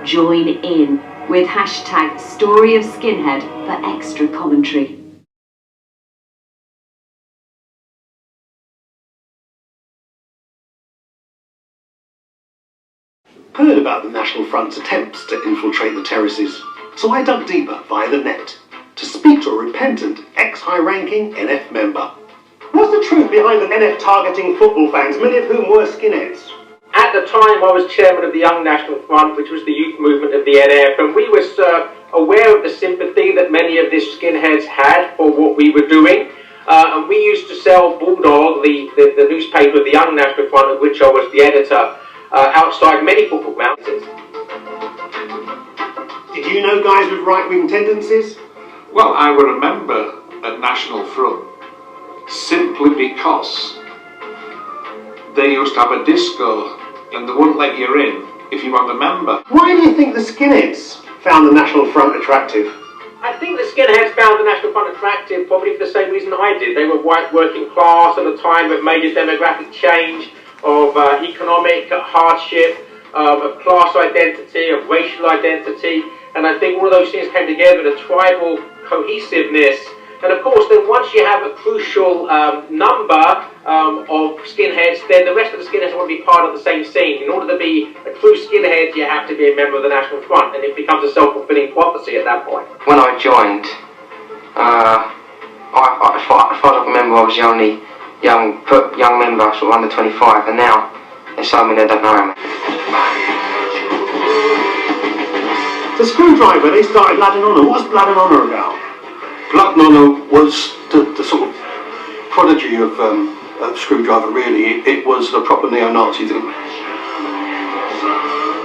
Join in with hashtag Story of Skinhead for extra commentary. Heard about the Nationalfront's attempts to infiltrate the terraces, so I dug deeper via the net to speak to a repentant ex-high-ranking NF member. What's the truth behind the NF targeting football fans, many of whom were skinheads? At the time, I was chairman of the Young National Front, which was the youth movement of the NF, and we were aware of the sympathy that many of these skinheads had for what we were doing. And we used to sell Bulldog, the newspaper of the Young National Front, of which I was the editor, outside many football grounds. Did you know guys with right-wing tendencies? Well, I were a member at National Front simply because they used to have a disco and they wouldn't let you in if you weren't a member. Why do you think the skinheads found the National Front attractive? I think the skinheads found the National Front attractive probably for the same reason I did. They were white working class at a time of major demographic change, of economic hardship, of class identity, of racial identity, and I think all of those things came together, the tribal cohesiveness. And of course, then once you have a crucial number of skinheads, then the rest of the skinheads want to be part of the same scene. In order to be a true skinhead, you have to be a member of the National Front, and it becomes a self-fulfilling prophecy at that point. When I joined, as far as I remember, I was the only young member, sort of under 25, and now there's so many that don't know me. The Screwdriver, they started Blood and Honour. What's Blood and Honour about? Blood and Honour was the sort of prodigy of Screwdriver, really. It was a proper neo-Nazi thing.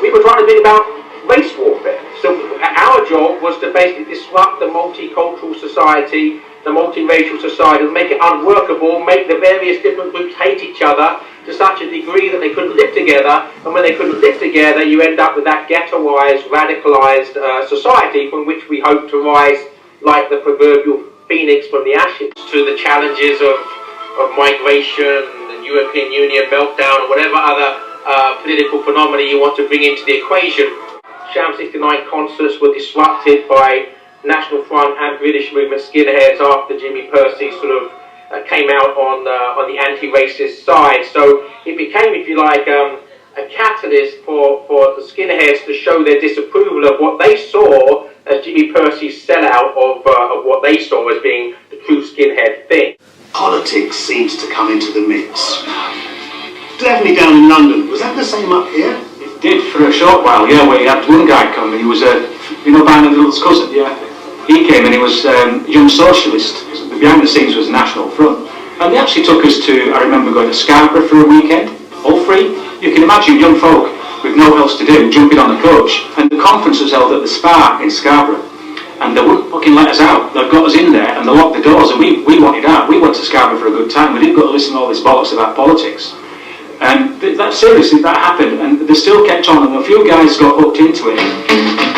We were trying to think about race warfare. So our job was to basically disrupt the multicultural society, the multiracial society, and make it unworkable, make the various different groups hate each other to such a degree that they couldn't live together. And when they couldn't live together, you end up with that ghettoized, radicalized society from which we hope to rise like the proverbial phoenix from the ashes. To the challenges of migration, the European Union meltdown, or whatever other political phenomena you want to bring into the equation. Sham 69 concerts were disrupted by National Front and British movement skinheads after Jimmy Percy sort of came out on the anti-racist side. So it became, if you like, a catalyst for the skinheads to show their disapproval of what they saw as Jimmy Percy's sellout of what they saw as being the true skinhead thing. Politics seems to come into the mix. Definitely down in London. Was that the same up here? It did for a short while, yeah, where you had one guy come, he was Barnum Little's cousin, yeah. He came and he was young socialist. Behind the scenes was National Front. And they actually took us to, I remember going to Scarborough for a weekend, all free. You can imagine young folk with no else to do, jumping on the coach. And the conference was held at the Spa in Scarborough. And they wouldn't fucking let us out. They got us in there and they locked the doors and we wanted out. We went to Scarborough for a good time. We didn't go to listen to all this bollocks about politics. And seriously, that happened. And they still kept on and a few guys got hooked into it.